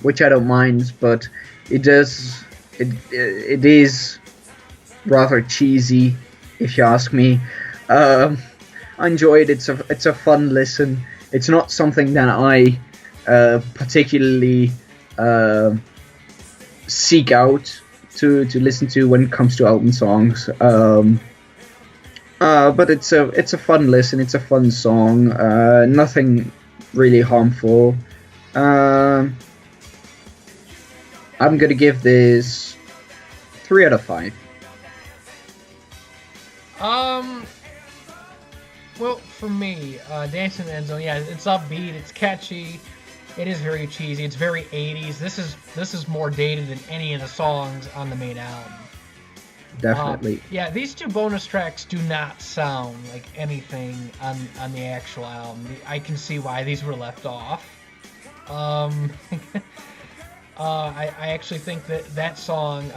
which I don't mind, but it does it is rather cheesy, if you ask me. Um, I enjoy it. It's a fun listen. It's not something that I particularly uh, seek out to listen to when it comes to album songs. But it's a fun listen. It's a fun song. Nothing really harmful. Um, I'm gonna give this 3 out of 5. Um, well, for me, Dancing in the End Zone, yeah, it's upbeat, it's catchy, it is very cheesy, it's very 80s. This is more dated than any of the songs on the main album. Definitely. Yeah, these two bonus tracks do not sound like anything on the actual album. I can see why these were left off. Um, I actually think that song,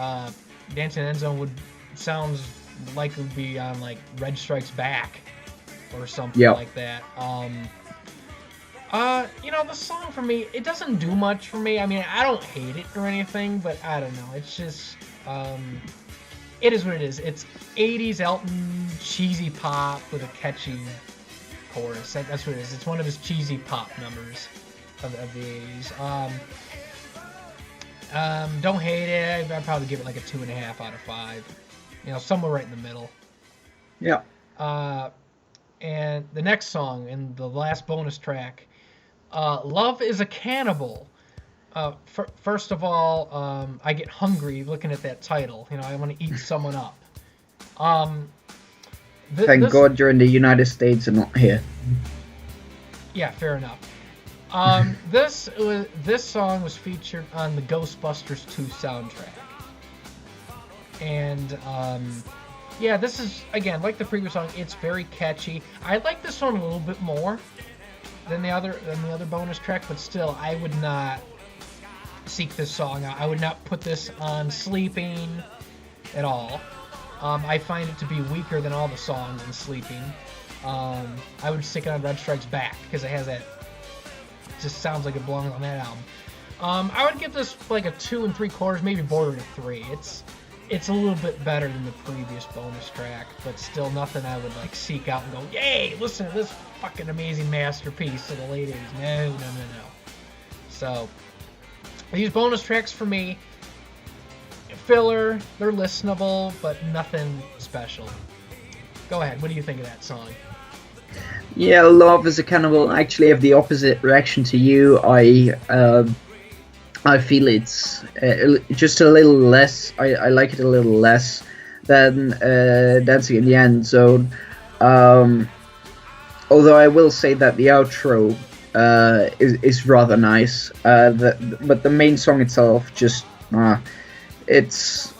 Dancing in the End Zone, sounds like it would be on like Red Strikes Back or something Yep. like that. The song for me, it doesn't do much for me. I mean, I don't hate it or anything, but I don't know. It's just, it is what it is. It's 80s Elton cheesy pop with a catchy chorus. That's what it is. It's one of his cheesy pop numbers of the 80s. Don't hate it. I'd probably give it like a 2.5 out of 5. Somewhere right in the middle. Yeah. And the next song and the last bonus track, Love is a Cannibal. First of all, I get hungry looking at that title. I want to eat someone up. Thank God you're in the United States and not here. Yeah, fair enough. This song was featured on the Ghostbusters 2 soundtrack. And yeah, this is, again, like the previous song, it's very catchy. I like this one a little bit more than the other bonus track, but still, I would not seek this song out. I would not put this on Sleeping at all. I find it to be weaker than all the songs in Sleeping. I would stick it on Red Strikes Back because it has that, just sounds like it belongs on that album. I would give this like a 2 3/4, maybe bordering a 3. It's a little bit better than the previous bonus track, but still nothing I would like seek out and go, yay, listen to this fucking amazing masterpiece of the late 80s. No. So, these bonus tracks for me, filler, they're listenable, but nothing special. Go ahead, what do you think of that song? Yeah, Love is a Cannibal. I actually have the opposite reaction to you. I feel it's just a little less. I like it a little less than Dancing in the End Zone. Although I will say that the outro is rather nice. But the main song itself just it's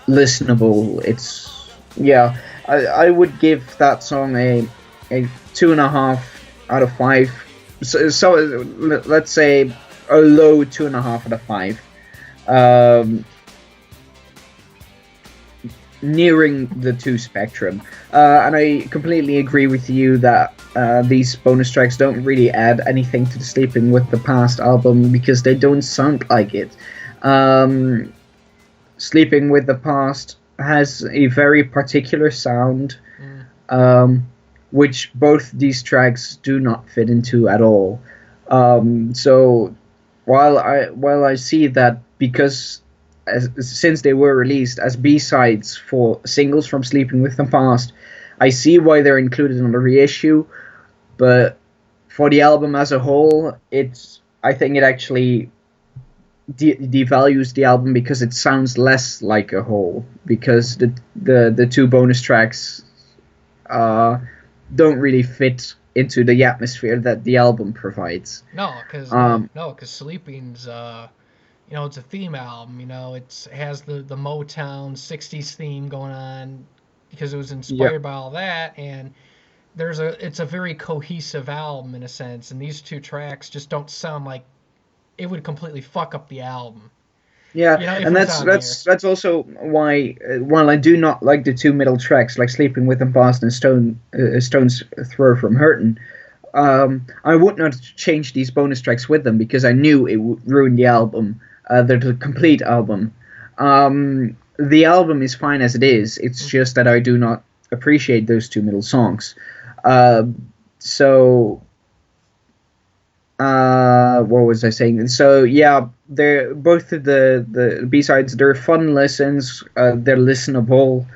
listenable. I would give that song a 2.5 out of 5. So let's say a low 2.5 out of 5. Nearing the 2 spectrum. And I completely agree with you that these bonus tracks don't really add anything to the Sleeping with the Past album because they don't sound like it. Sleeping with the Past has a very particular sound, which both these tracks do not fit into at all. So while I see that because since they were released as B-sides for singles from Sleeping with the Past, I see why they're included on the reissue, but for the album as a whole, I think it actually devalues the album because it sounds less like a whole, because the 2 bonus tracks don't really fit into the atmosphere that the album provides. No, because Sleeping's it's a theme album. It has the Motown '60s theme going on because it was inspired by all that, and it's a very cohesive album in a sense, and these two tracks just don't sound like it would completely fuck up the album. Yeah, You know, if and without that's also why while I do not like the two middle tracks like "Sleeping with the Past" and Stone's "Throw from Hurtin'," I would not change these bonus tracks with them because I knew it would ruin the album, the complete album. The album is fine as it is. It's just that I do not appreciate those two middle songs. So what was I saying? So yeah, they're both of the B-sides. They're fun listens. They're listenable,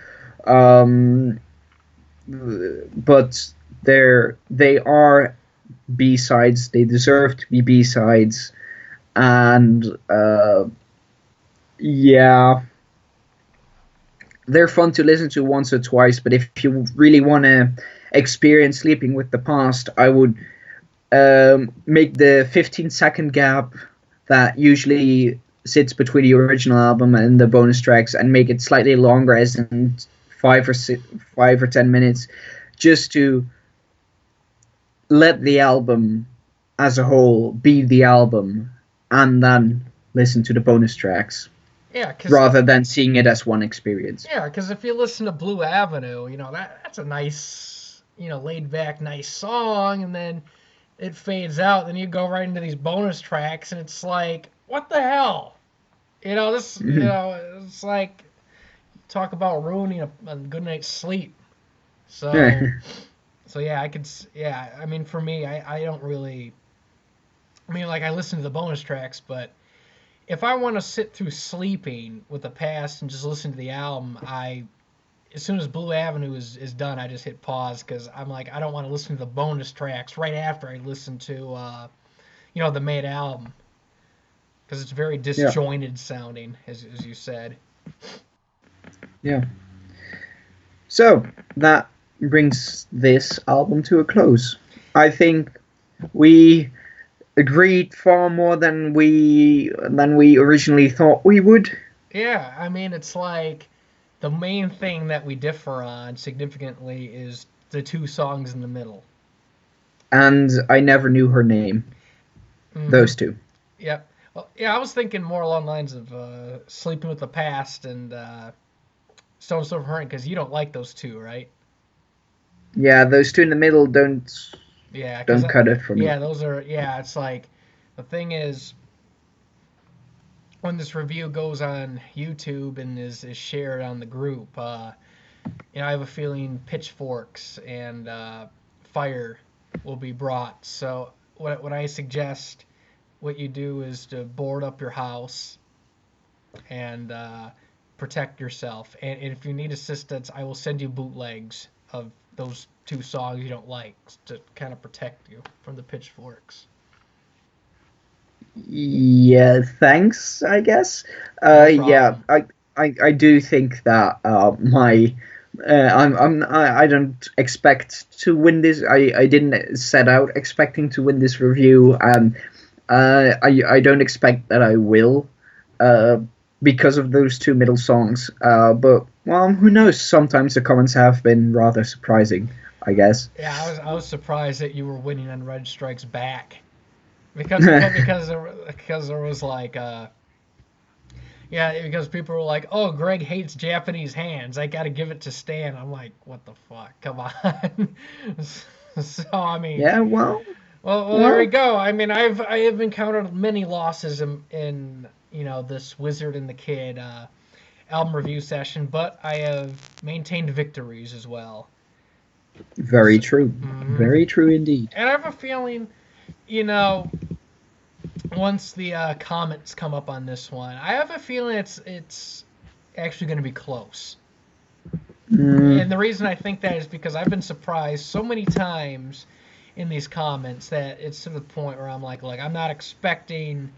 but they are B-sides. They deserve to be B-sides, and yeah, they're fun to listen to once or twice. But if you really want to experience Sleeping with the Past, I would make the 15-second gap that usually sits between the original album and the bonus tracks, and make it slightly longer, as in 5 or 10 minutes, just to let the album as a whole be the album, and then listen to the bonus tracks. Yeah, rather than seeing it as one experience. Yeah, because if you listen to Blue Avenue, you know that's a nice, laid back, nice song, and then it fades out. Then you go right into these bonus tracks, and it's like, what the hell? It's like, talk about ruining a good night's sleep. So, yeah, I mean, for me, I don't really, I listen to the bonus tracks, but if I want to sit through Sleeping with the Past and just listen to the album, as soon as Blue Avenue is done, I just hit pause, because I'm like, I don't want to listen to the bonus tracks right after I listen to, the main album, because it's very disjointed sounding, as you said. Yeah. So that brings this album to a close. I think we agreed far more than we originally thought we would. Yeah, I mean, it's like the main thing that we differ on significantly is the two songs in the middle. And I never knew her name. Mm-hmm. Those two. Yep. Well, yeah, I was thinking more along the lines of Sleeping with the Past and Stone's Throw from Hurtin', because you don't like those two, right? Yeah, those two in the middle don't cut it for me. Yeah, it's like, the thing is, when this review goes on YouTube and is shared on the group, I have a feeling pitchforks and fire will be brought. So what I suggest, what you do is to board up your house and protect yourself. And if you need assistance, I will send you bootlegs of those two songs you don't like to kind of protect you from the pitchforks. Yeah, thanks, I guess. Yeah, I do think that I don't expect to win this. I didn't set out expecting to win this review, and I don't expect that I will, because of those two middle songs. But well, who knows? Sometimes the comments have been rather surprising, I guess. Yeah, I was surprised that you were winning on Red Strikes Back, because there was like because people were like, oh, Greg hates Japanese hands, I gotta give it to Stan. I'm like, what the fuck, come on. So I mean, yeah, well, there we go. I mean, I have encountered many losses in this Wizard and the Kid album review session, but I have maintained victories as well. Very true. Mm-hmm. Very true indeed. And I have a feeling, once the comments come up on this one, I have a feeling it's actually going to be close. And the reason I think that is because I've been surprised so many times in these comments that it's to the point where I'm like, I'm not expecting,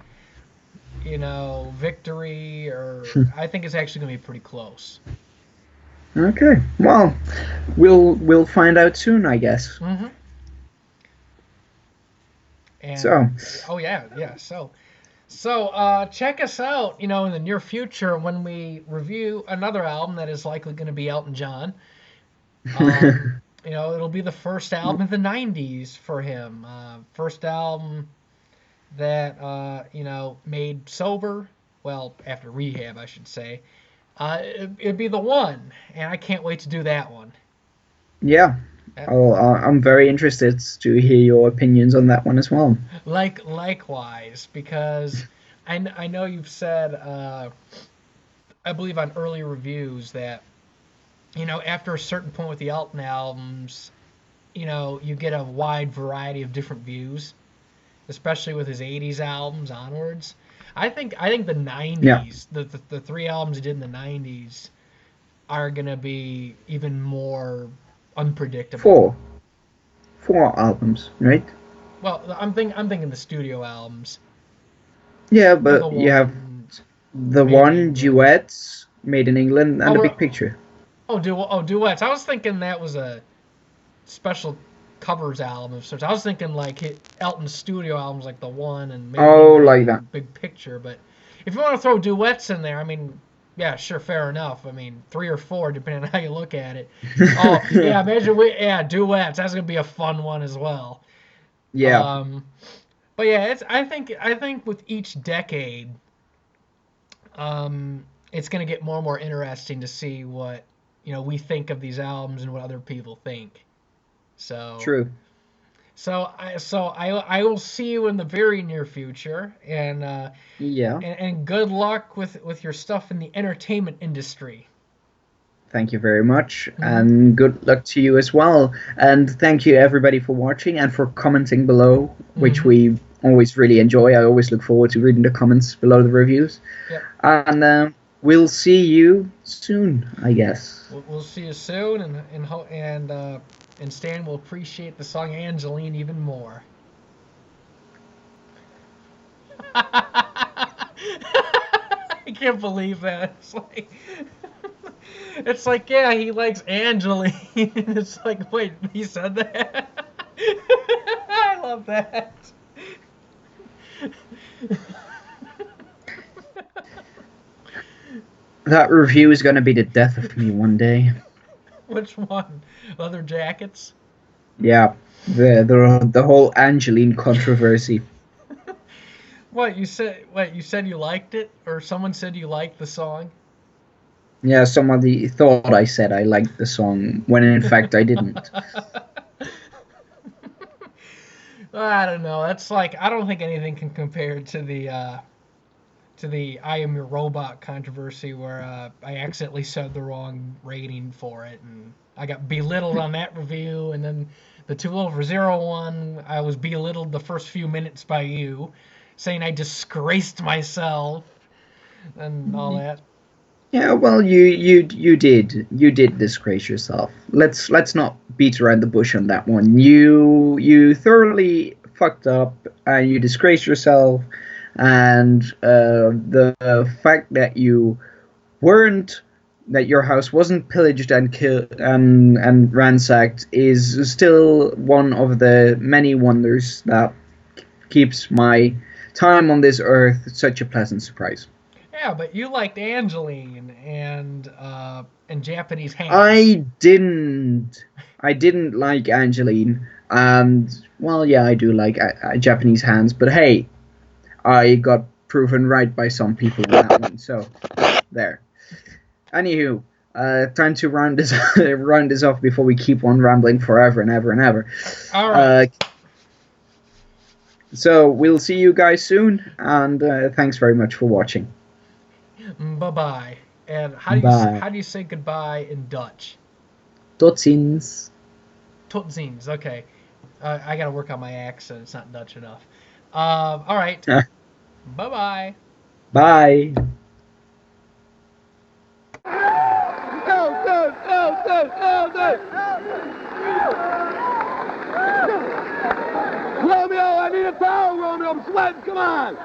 victory, or I think it's actually going to be pretty close. Okay, well, we'll find out soon, I guess. Mm-hmm. And, So check us out, in the near future when we review another album that is likely going to be Elton John. it'll be the first album in the '90s for him. First album that made sober. Well, after rehab, I should say. It'd be the one, and I can't wait to do that one. Yeah. Yeah. Oh, I'm very interested to hear your opinions on that one as well. Likewise, because I know you've said, I believe on early reviews that after a certain point with the Elton albums, you get a wide variety of different views, especially with his '80s albums onwards. I think the Yeah. '90s, the three albums he did in the '90s, are gonna be even more unpredictable. Four. Four albums, right? Well, I'm thinking the studio albums. Yeah, The but you have one the made in one England. duets made in England Oh, and the big picture. duets. I was thinking that was a special covers album of sorts. I was thinking like Elton's studio albums, like the one and Made in Oh, England like that. and Big Picture. But if you want to throw duets in there, I mean, yeah, sure, fair enough. I mean, 3 or 4, depending on how you look at it. Oh, yeah, duets. That's gonna be a fun one as well. Yeah, Um, but yeah, I think with each decade, it's gonna get more and more interesting to see what we think of these albums and what other people think. So true. I will see you in the very near future, Yeah. and good luck with your stuff in the entertainment industry. Thank you very much, Hmm. and good luck to you as well. And thank you everybody for watching and for commenting below, which Hmm. we always really enjoy. I always look forward to reading the comments below the reviews. Yep. And we'll see you soon, I guess. We'll see you soon, and Stan will appreciate the song Angeline even more. I can't believe that. It's like, yeah, he likes Angeline. It's like, wait, he said that? I love that. That review is going to be the death of me one day. Which one? Leather jackets? Yeah, the whole Angeline controversy. What you said you liked it, or someone said you liked the song? Yeah, somebody thought I said I liked the song when in fact I didn't. I don't know. That's like, I don't think anything can compare to the "I Am Your Robot" controversy, where I accidentally said the wrong rating for it, and I got belittled on that review. And then the Too Little for Zero one, I was belittled the first few minutes by you, saying I disgraced myself and all that. Yeah, well, you did disgrace yourself. Let's not beat around the bush on that one. You thoroughly fucked up and you disgraced yourself, and the fact that weren't that your house wasn't pillaged and killed and ransacked is still one of the many wonders that keeps my time on this earth such a pleasant surprise. Yeah, but you liked Angeline and Japanese hands. I didn't like Angeline, and well, yeah, I do like Japanese hands, but hey, I got proven right by some people on that one. So there. Anywho, time to round this round this off before we keep on rambling forever and ever and ever. All right. So we'll see you guys soon, and thanks very much for watching. Bye bye. And how do you Bye. how do you say goodbye in Dutch? Tot ziens. Tot ziens. Okay. I gotta work on my accent. It's not Dutch enough. All right. Bye bye. Bye. Romeo, I need a towel, Romeo. I'm sweating. Come on.